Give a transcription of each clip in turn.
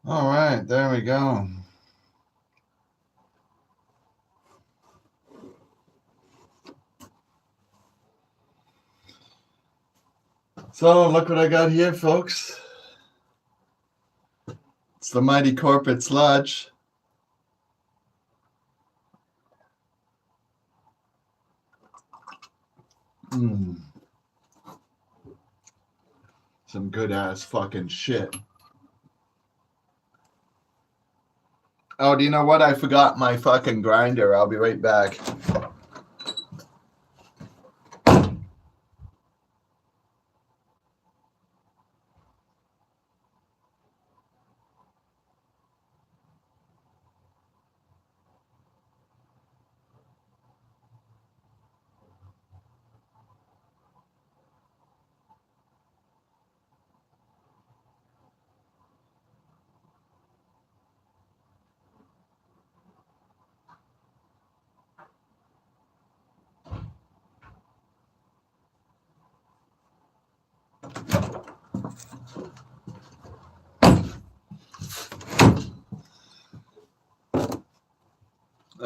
All right, there we go. So look what I got here, folks. It's the mighty corporate sludge. Some good ass fucking shit. Oh, do you know what? I forgot my fucking grinder. I'll be right back.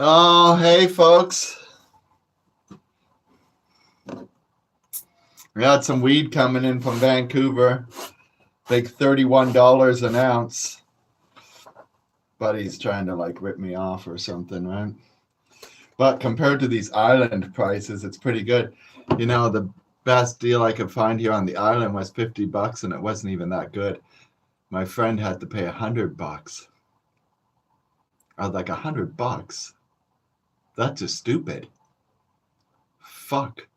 Oh, hey, folks. We got some weed coming in from Vancouver. Like $31 an ounce. Buddy's trying to like rip me off or something, right? But compared to these island prices, it's pretty good. You know, the best deal I could find here on the island was $50, and it wasn't even that good. My friend had to pay $100. I was like, $100? That's just stupid. Fuck.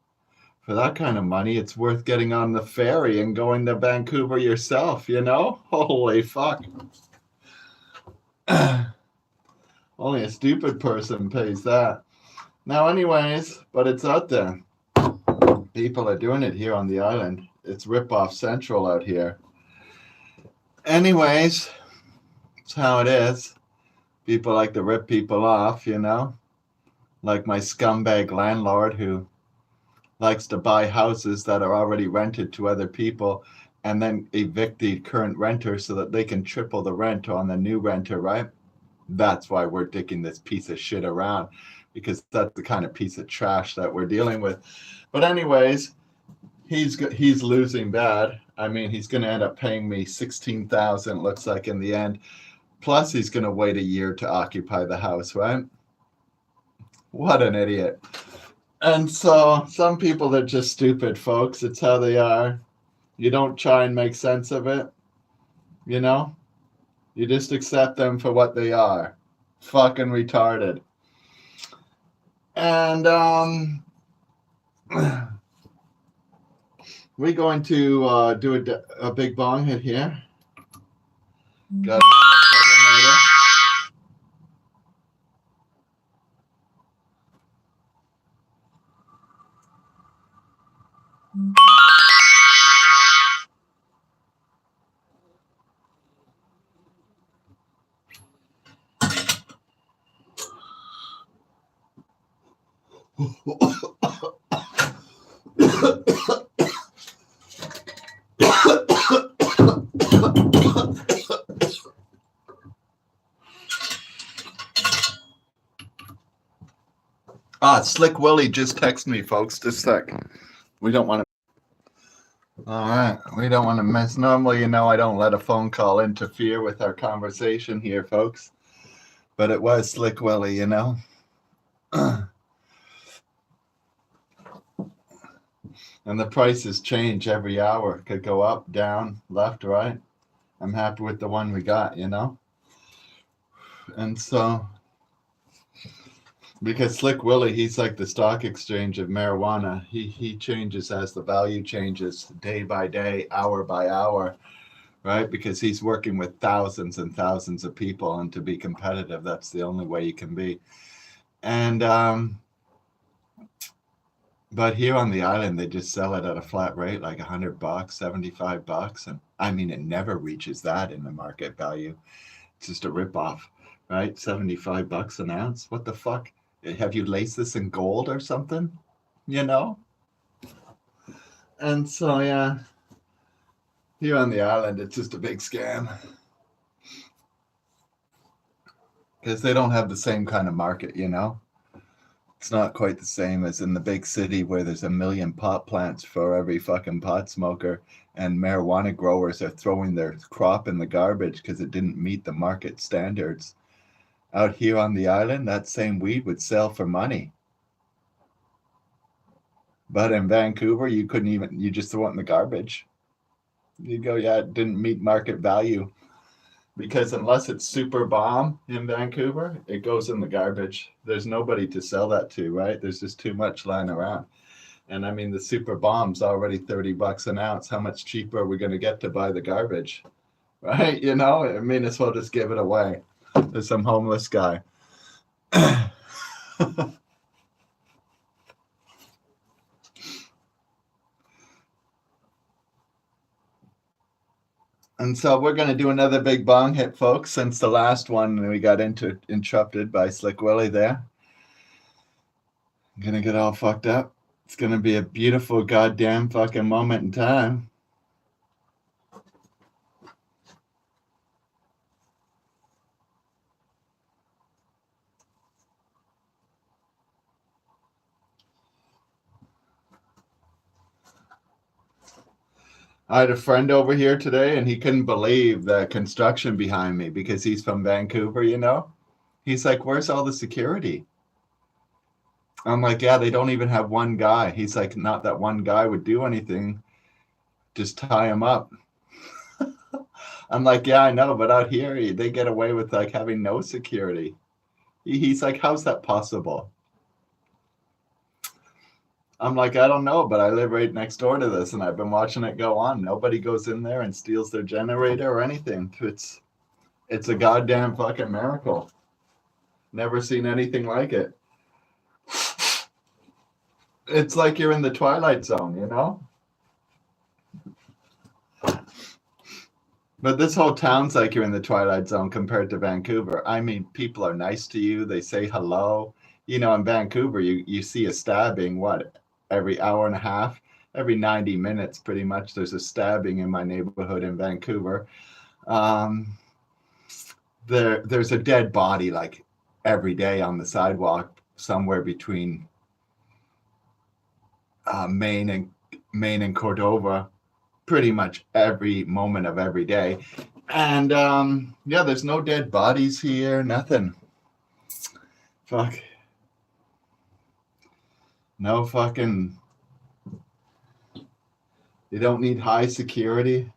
For that kind of money, it's worth getting on the ferry and going to Vancouver yourself, you know? Holy fuck. Only a stupid person pays that. Now, anyways, but it's out there. People are doing it here on the island. It's rip-off central out here. Anyways, it's how it is. People like to rip people off, you know? Like my scumbag landlord who likes to buy houses that are already rented to other people and then evict the current renter so that they can triple the rent on the new renter, right? That's why we're dicking this piece of shit around, because that's the kind of piece of trash that we're dealing with. But anyways, he's losing bad. I mean, he's going to end up paying me $16,000, looks like, in the end. Plus, he's going to wait a year to occupy the house, right? What an idiot. And so some people are just stupid, folks. It's how they are. You don't try and make sense of it, you know? You just accept them for what they are. Fucking retarded. And we're going to do a big bong hit here. Got a Slick Willie just texted me, folks. Just a sec. We don't want to. All right. We don't want to mess. Normally, you know, I don't let a phone call interfere with our conversation here, folks. But it was Slick Willie, you know. And the prices change every hour. Could go up, down, left, right. I'm happy with the one we got, you know. And so, because Slick Willie, he's like the stock exchange of marijuana. He changes as the value changes day by day, hour by hour, right? Because he's working with thousands and thousands of people, and to be competitive, that's the only way you can be. And but here on the island, they just sell it at a flat rate, like $100, $75, and I mean, it never reaches that in the market value. It's just a ripoff, right? $75 an ounce. What the fuck? Have you laced this in gold or something? You know? And so, yeah, here on the island, it's just a big scam. because they don't have the same kind of market, you know? It's not quite the same as in the big city where there's a million pot plants for every fucking pot smoker, and marijuana growers are throwing their crop in the garbage because it didn't meet the market standards. Out here on the island, that same weed would sell for money. But in Vancouver, you couldn't even, you just throw it in the garbage. You go, yeah, it didn't meet market value. Because unless it's super bomb in Vancouver, it goes in the garbage. There's nobody to sell that to, right? There's just too much lying around. And I mean, the super bomb's already $30 an ounce. How much cheaper are we going to get to buy the garbage? Right? You know, I mean, as well just give it away to some homeless guy. And so we're going to do another big bong hit, folks, since the last one we got interrupted by Slick Willie there. I'm going to get all fucked up. It's going to be a beautiful goddamn fucking moment in time. I had a friend over here today, and he couldn't believe the construction behind me because he's from Vancouver, you know? He's like, where's all the security? I'm like, yeah, they don't even have one guy. He's like, not that one guy would do anything. Just tie him up. I'm like, yeah, I know, but out here, they get away with like having no security. He's like, how's that possible? I'm like, I don't know, but I live right next door to this, and I've been watching it go on. Nobody goes in there and steals their generator or anything. It's a goddamn fucking miracle. Never seen anything like it. It's like you're in the Twilight Zone, you know? But this whole town's like you're in the Twilight Zone compared to Vancouver. I mean, people are nice to you. They say hello. You know, in Vancouver, you see a stabbing, what, every hour and a half? Every 90 minutes, pretty much, there's a stabbing in my neighborhood in Vancouver. There's a dead body like every day on the sidewalk somewhere between Maine and Cordova, pretty much every moment of every day. And yeah, there's no dead bodies here, nothing. Fuck. No fucking. You don't need high security.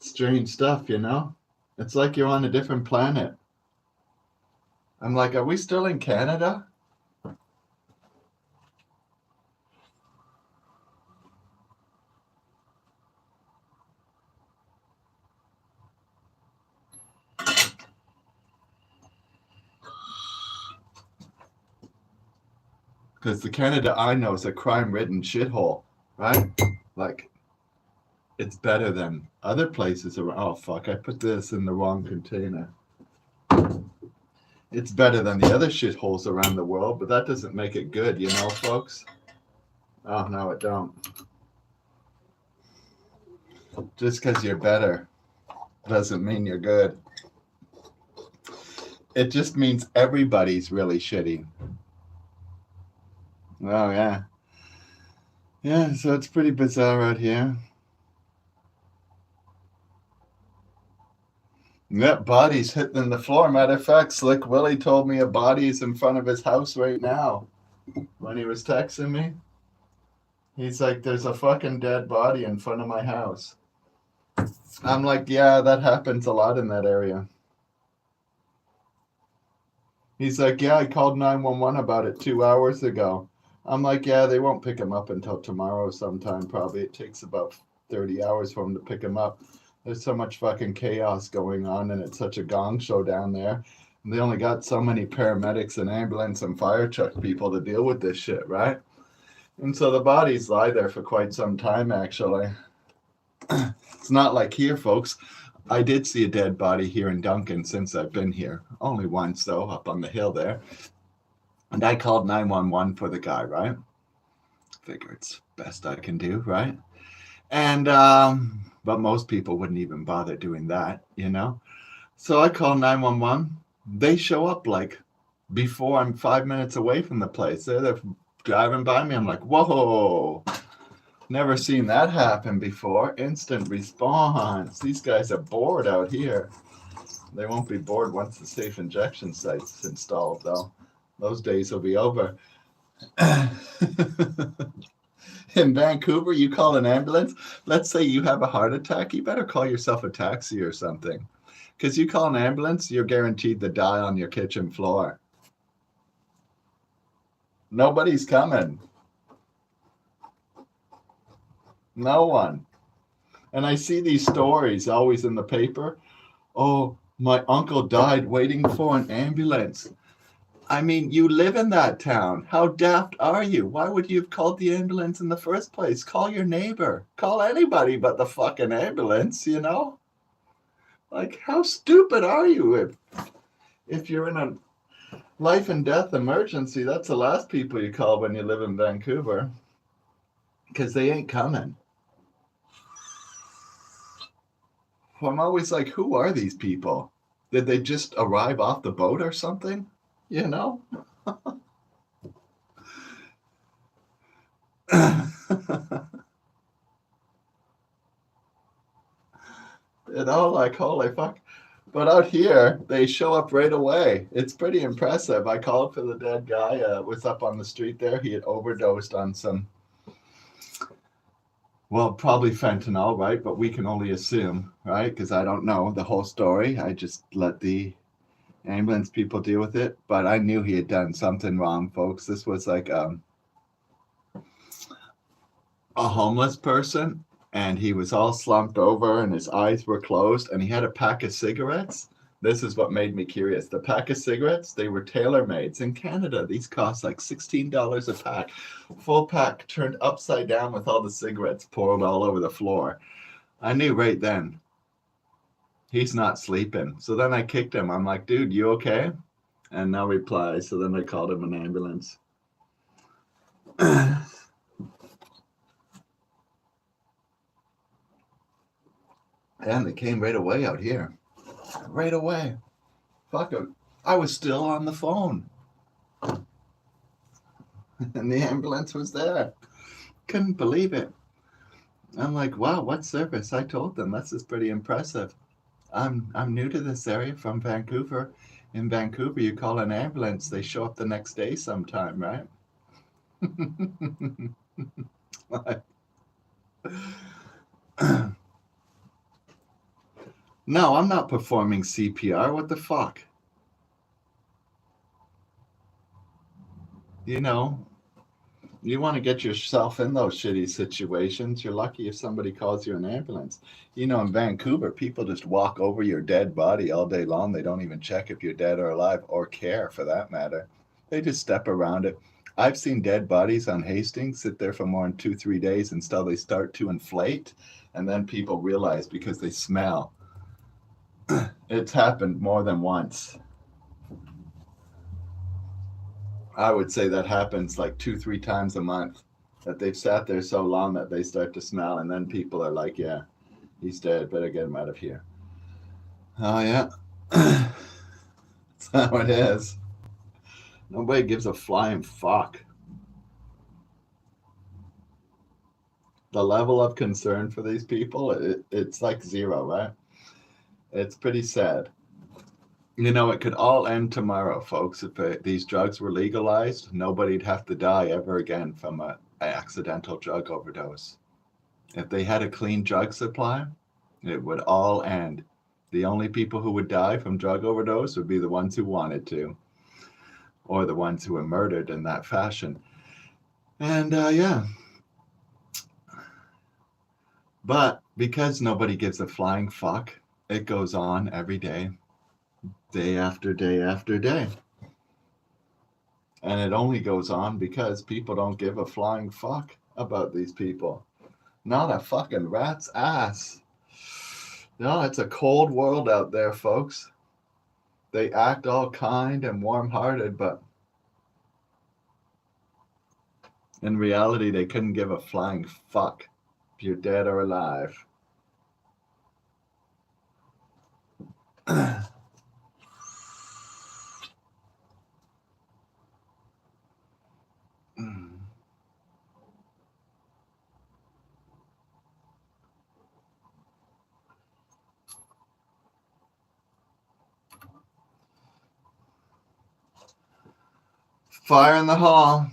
Strange stuff, you know? It's like you're on a different planet. I'm like, are we still in Canada? Because the Canada I know is a crime-ridden shithole, right? Like, it's better than other places around. Oh, fuck, I put this in the wrong container. It's better than the other shitholes around the world, but that doesn't make it good, you know, folks? Oh, no, it don't. Just because you're better doesn't mean you're good. It just means everybody's really shitty. Oh, yeah. Yeah, so it's pretty bizarre out here. Yep, bodies hitting the floor. Matter of fact, Slick Willie told me a body is in front of his house right now when he was texting me. He's like, there's a fucking dead body in front of my house. I'm like, yeah, that happens a lot in that area. He's like, yeah, I called 911 about it 2 hours ago. I'm like, yeah, they won't pick him up until tomorrow sometime, probably. It takes about 30 hours for him to pick him up. There's so much fucking chaos going on, and it's such a gong show down there. And they only got so many paramedics and ambulance and fire truck people to deal with this shit, right? And so the bodies lie there for quite some time, actually. It's not like here, folks. I did see a dead body here in Duncan since I've been here. Only once, though, up on the hill there. And I called 911 for the guy, right? Figure it's best I can do, right? And but most people wouldn't even bother doing that, you know. So I call 911. They show up like before I'm 5 minutes away from the place. They're driving by me. I'm like, whoa, never seen that happen before. Instant response. These guys are bored out here. They won't be bored once the safe injection site's installed, though. Those days will be over. In Vancouver, you call an ambulance. Let's say you have a heart attack. You better call yourself a taxi or something. Because you call an ambulance, you're guaranteed to die on your kitchen floor. Nobody's coming. No one. And I see these stories always in the paper. Oh, my uncle died waiting for an ambulance. I mean, you live in that town. How daft are you? Why would you have called the ambulance in the first place? Call your neighbor. Call anybody but the fucking ambulance, you know? Like, how stupid are you if you're in a life and death emergency? That's the last people you call when you live in Vancouver. Because they ain't coming. I'm always like, who are these people? Did they just arrive off the boat or something? You know? You know, like, holy fuck. But out here, they show up right away. It's pretty impressive. I called for the dead guy. Was up on the street there. He had overdosed on some, well, probably fentanyl, right? But we can only assume, right? Because I don't know the whole story. I just let the ambulance people deal with it. But I knew he had done something wrong, folks. This was like a homeless person, and he was all slumped over and his eyes were closed, and he had a pack of cigarettes. This is what made me curious. The pack of cigarettes, they were tailor-mades in Canada. These cost like $16 a pack. Full pack turned upside down with all the cigarettes poured all over the floor. I knew right then he's not sleeping. So then I kicked him. I'm like, dude, you okay? And no reply. So then I called him an ambulance. And they came right away out here. Right away. Fuck it. I was still on the phone. And the ambulance was there. Couldn't believe it. I'm like, wow, what service? I told them this is pretty impressive. I'm new to this area from Vancouver. In Vancouver, you call an ambulance, they show up the next day sometime, right? No, I'm not performing CPR. What the fuck? You know, you want to get yourself in those shitty situations. You're lucky if somebody calls you an ambulance. You know, in Vancouver, people just walk over your dead body all day long. They don't even check if you're dead or alive or care for that matter. They just step around it. I've seen dead bodies on Hastings sit there for more than 2, 3 days until they start to inflate. And then people realize because they smell. It's happened more than once. I would say that happens like 2, 3 times a month. That they've sat there so long that they start to smell, and then people are like, "Yeah, he's dead. Better get him out of here." Oh yeah, that's how it is. Nobody gives a flying fuck. The level of concern for these people, it's like zero, right? It's pretty sad. You know, it could all end tomorrow, folks. If these drugs were legalized, nobody'd have to die ever again from an accidental drug overdose. If they had a clean drug supply, it would all end. The only people who would die from drug overdose would be the ones who wanted to, or the ones who were murdered in that fashion. And yeah. But because nobody gives a flying fuck, it goes on every day, day after day after day. And it only goes on because people don't give a flying fuck about these people. Not a fucking rat's ass. No, it's a cold world out there, folks. They act all kind and warm-hearted, but in reality, they couldn't give a flying fuck. if you're dead or alive. Fire in the hall.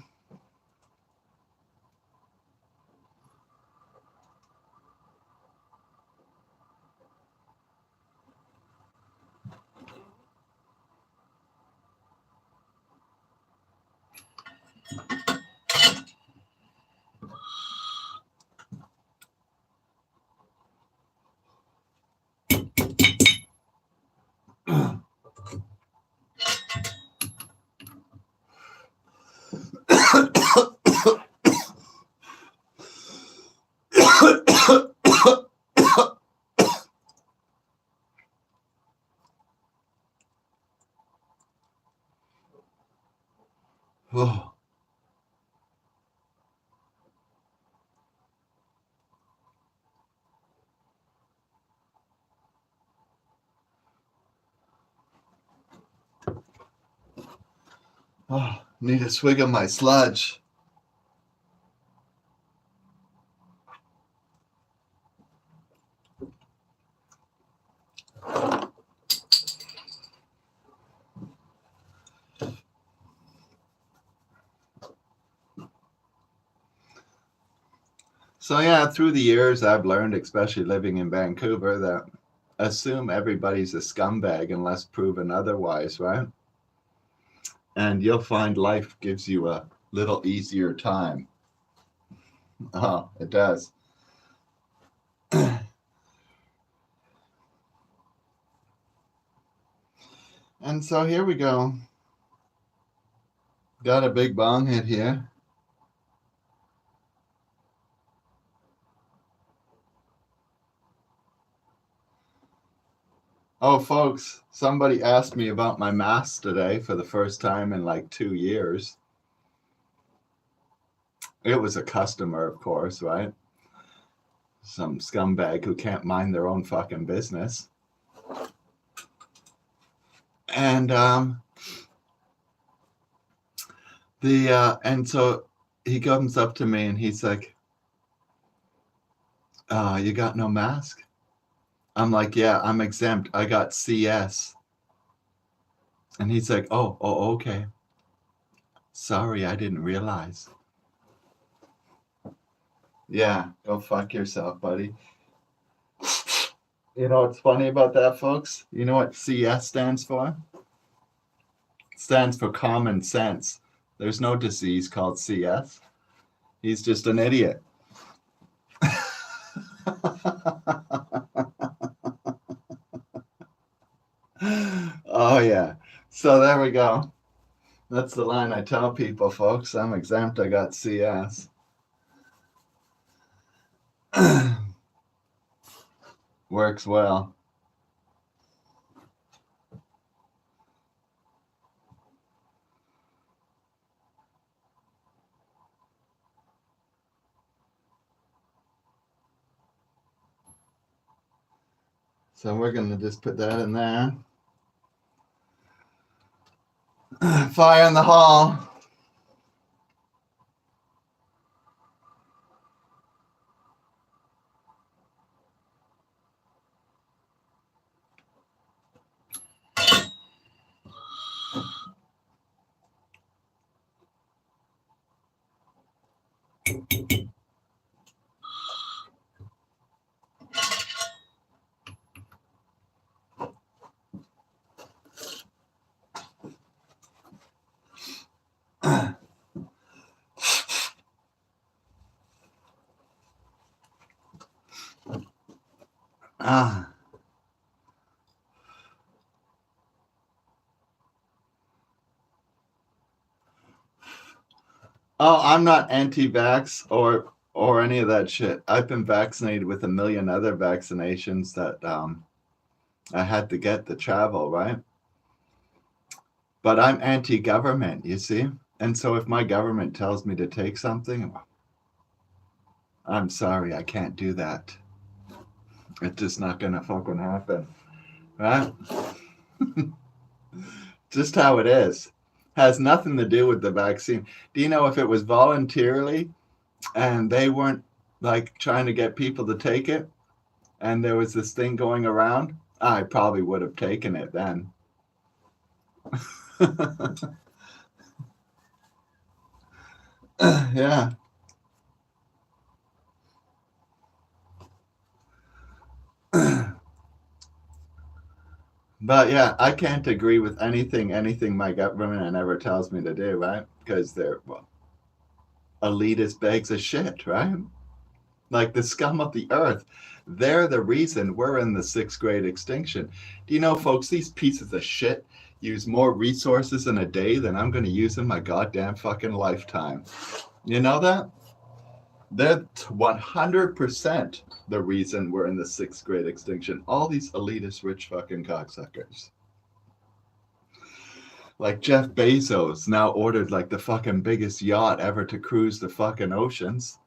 Oh. Oh, need a swig of my sludge. So yeah, through the years I've learned, especially living in Vancouver, that assume everybody's a scumbag unless proven otherwise, right? And you'll find life gives you a little easier time. Oh, it does. And so here we go. Got a big bong hit here. Oh, folks, somebody asked me about my mask today for the first time in like 2 years. It was a customer, of course, right? Some scumbag who can't mind their own fucking business. And and so he comes up to me and he's like, you got no mask? I'm like, yeah, I'm exempt. I got CS. And he's like, oh, okay. Sorry, I didn't realize. Yeah, go fuck yourself, buddy. You know what's funny about that, folks? You know what CS stands for? It stands for common sense. There's no disease called CS. He's just an idiot. Oh, yeah. So there we go. That's the line I tell people, folks. I'm exempt. I got CS. Works well. So we're going to just put that in there. Fire in the hall. Ah. Oh, I'm not anti-vax or any of that shit. I've been vaccinated with a million other vaccinations that I had to get to travel, right? But I'm anti-government, you see? And so if my government tells me to take something, I'm sorry, I can't do that. It's just not gonna fucking happen. Right? Just how it is. Has nothing to do with the vaccine. Do you know if it was voluntarily and they weren't like trying to get people to take it and there was this thing going around, I probably would have taken it then. Yeah. But yeah, I can't agree with anything my government ever tells me to do, right? Because they're, well, elitist bags of shit, right? Like the scum of the earth. They're the reason we're in the sixth grade extinction. Do you know, folks, these pieces of shit use more resources in a day than I'm going to use in my goddamn fucking lifetime. You know that? They're 100% the reason we're in the sixth grade extinction. All these elitist rich fucking cocksuckers. Like Jeff Bezos now ordered like the fucking biggest yacht ever to cruise the fucking oceans.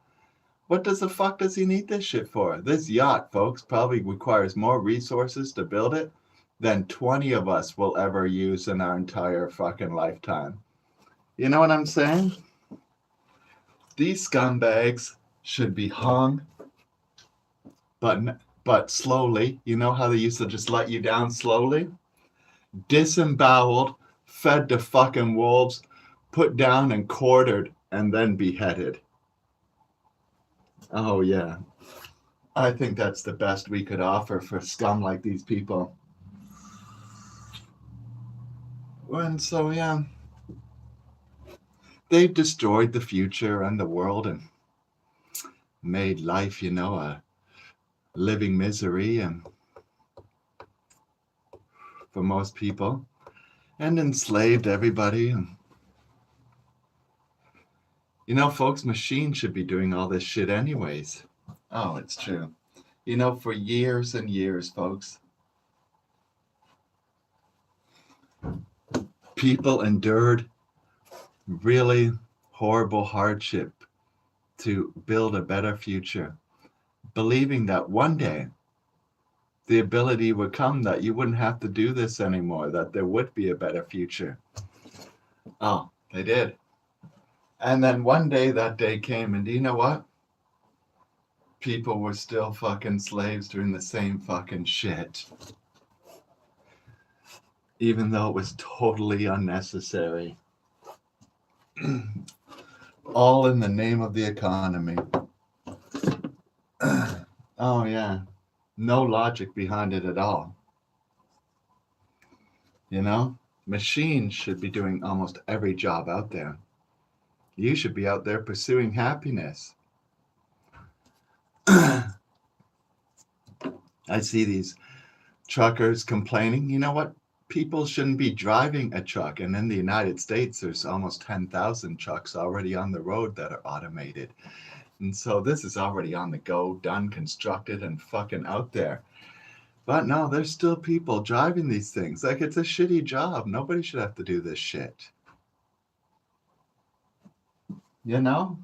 What does the fuck does he need this shit for? This yacht, folks, probably requires more resources to build it than 20 of us will ever use in our entire fucking lifetime. You know what I'm saying? These scumbags should be hung, but slowly. You know how they used to just let you down slowly? Disemboweled, fed to fucking wolves, put down and quartered, and then beheaded. Oh, yeah. I think that's the best we could offer for scum like these people. And so, yeah, they've destroyed the future and the world and made life, a living misery and for most people, and enslaved everybody. And, folks, machines should be doing all this shit anyways. Oh, it's true. For years and years, folks, people endured really horrible hardship to build a better future, believing that one day the ability would come that you wouldn't have to do this anymore, that there would be a better future. Oh, they did. And then one day that day came, and do you know what? People were still fucking slaves doing the same fucking shit. Even though it was totally unnecessary. All in the name of the economy. Oh, yeah. No logic behind it at all. Machines should be doing almost every job out there. You should be out there pursuing happiness. I see these truckers complaining. You know what? People shouldn't be driving a truck. And in the United States, there's almost 10,000 trucks already on the road that are automated. And so this is already on the go, done, constructed, and fucking out there. But no, there's still people driving these things. Like, it's a shitty job. Nobody should have to do this shit. No,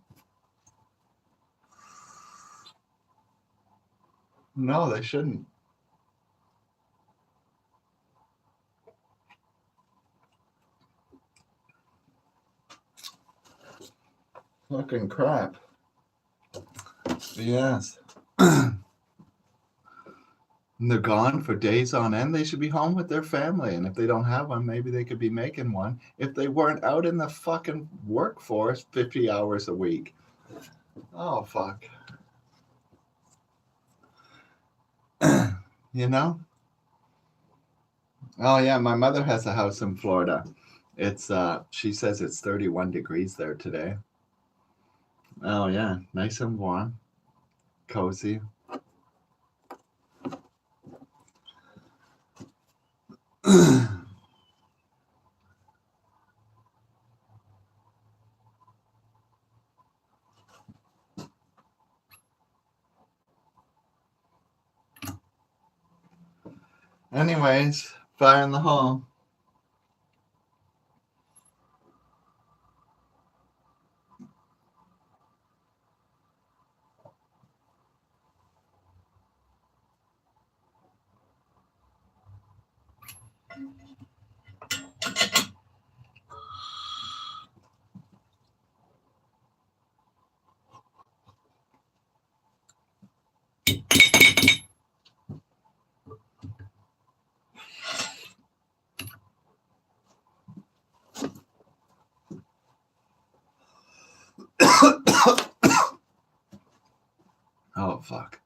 they shouldn't. Fucking crap. Yes. They're gone for days on end. They should be home with their family. And if they don't have one, maybe they could be making one if they weren't out in the fucking workforce 50 hours a week. Oh, fuck. Oh, yeah. My mother has a house in Florida. It's, she says it's 31 degrees there today. Oh, yeah. Nice and warm. Cozy. Anyways, fire in the hole. Oh, fuck.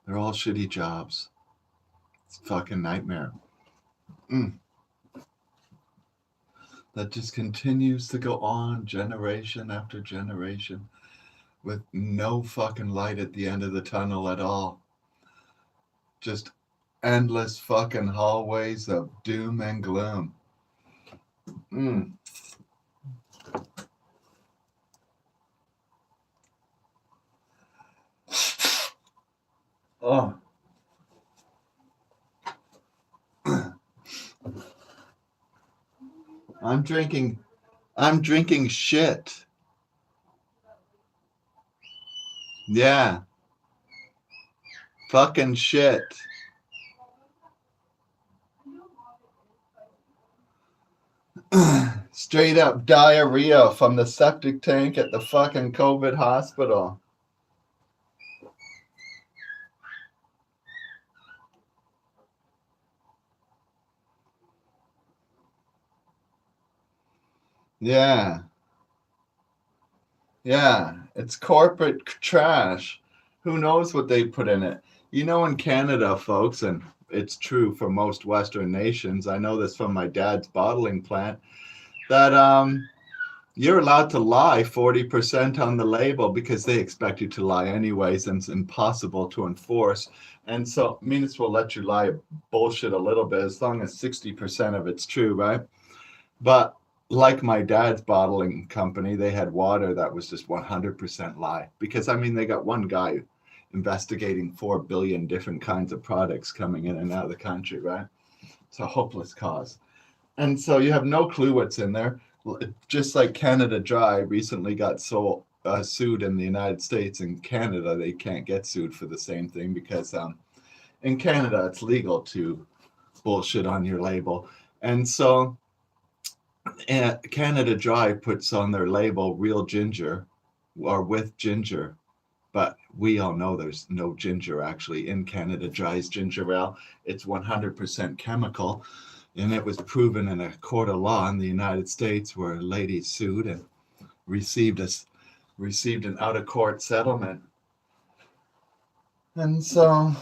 They're all shitty jobs. It's a fucking nightmare. That just continues to go on generation after generation with no fucking light at the end of the tunnel at all. Just endless fucking hallways of doom and gloom. Oh. I'm drinking shit. Yeah. Fucking shit. Straight up diarrhea from the septic tank at the fucking COVID hospital. Yeah. Yeah. It's corporate trash. Who knows what they put in it? You know, in Canada, folks, and it's true for most Western nations, I know this from my dad's bottling plant, that you're allowed to lie 40% on the label because they expect you to lie anyways, and it's impossible to enforce. And so Minas will let you lie bullshit a little bit as long as 60% of it's true, right? But like my dad's bottling company, they had water that was just 100% lie. Because, I mean, they got one guy investigating 4 billion different kinds of products coming in and out of the country, right? It's a hopeless cause. And so you have no clue what's in there. Just like Canada Dry recently got sued in the United States. In Canada, they can't get sued for the same thing because in Canada, it's legal to bullshit on your label. And so Canada Dry puts on their label real ginger or with ginger. But we all know there's no ginger actually in Canada Dry's ginger ale. It's 100% chemical. And it was proven in a court of law in the United States where a lady sued and received an out-of-court settlement. And so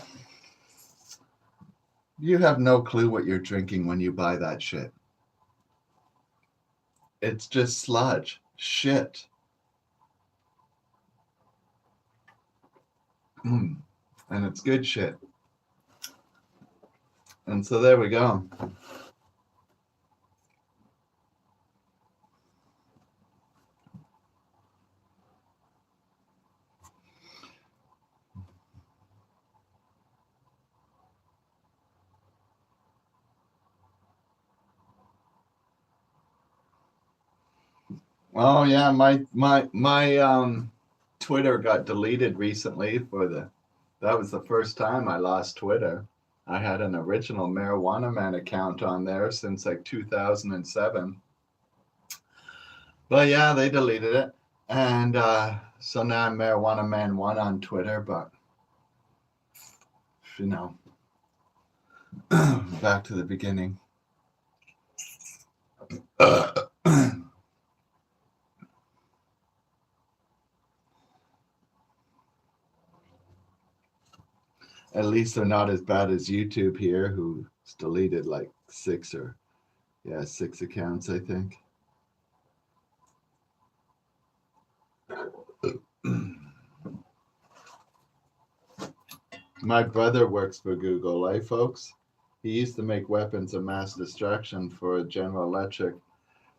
you have no clue what you're drinking when you buy that shit. It's just sludge, shit. And it's good shit. And so there we go. Oh yeah, my Twitter got deleted recently that was the first time I lost Twitter. I had an original Marijuana Man account on there since like 2007. But yeah, they deleted it. And so now I'm Marijuana Man 1 on Twitter, but you know, back to the beginning. At least they're not as bad as YouTube here, who's deleted like six accounts, I think. My brother works for Google, eh, folks? He used to make weapons of mass destruction for General Electric,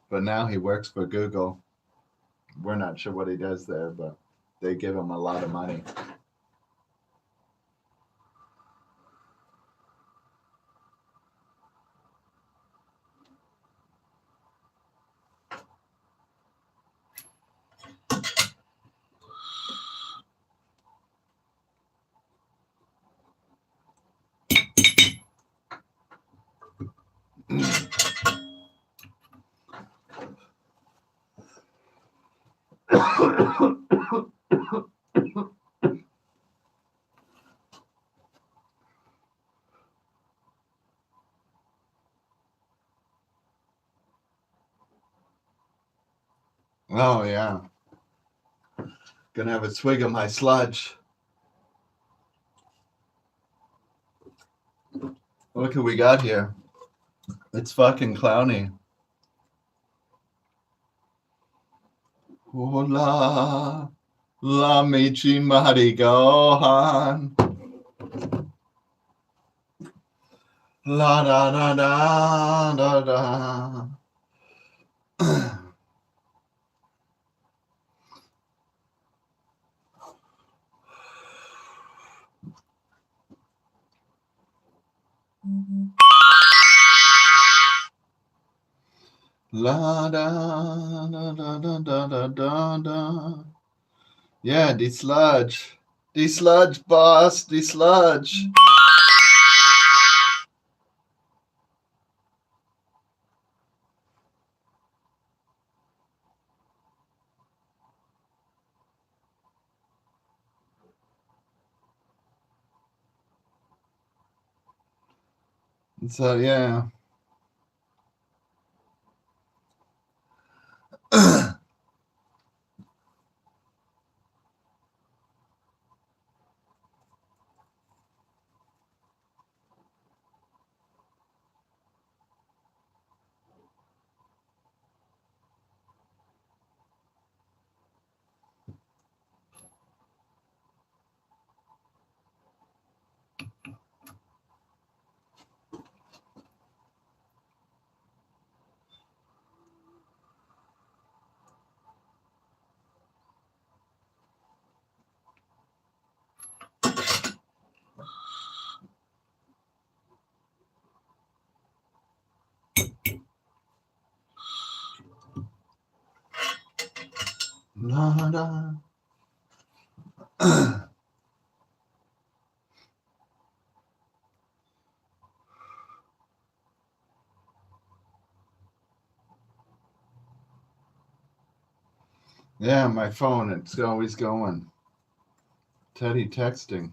but now he works for Google. We're not sure what he does there, but they give him a lot of money. Oh, yeah. Gonna have a swig of my sludge. Look who we got here. It's fucking Clowny. Hola, la michi mari gohan. La da da da da da. La da da da da da da da da. Yeah, the sludge. The sludge, boss. The sludge. So, yeah. La da. Yeah, my phone, it's always going. Teddy texting.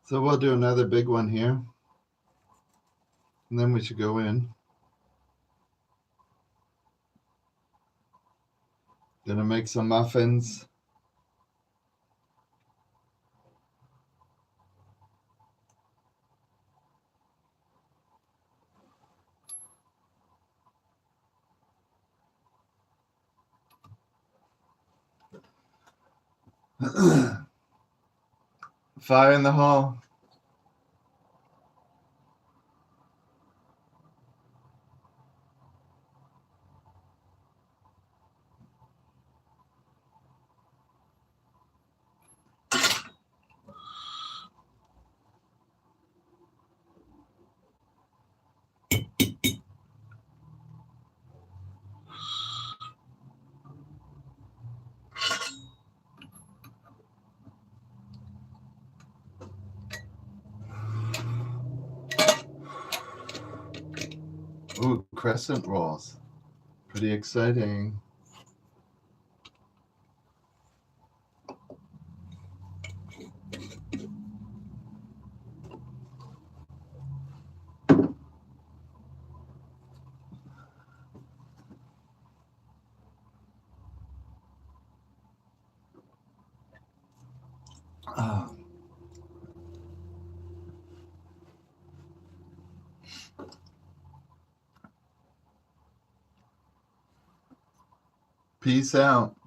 So we'll do another big one here. And then we should go in. Gonna make some muffins. Fire in the hall. Ooh, crescent rolls. Pretty exciting. Ah. Peace out.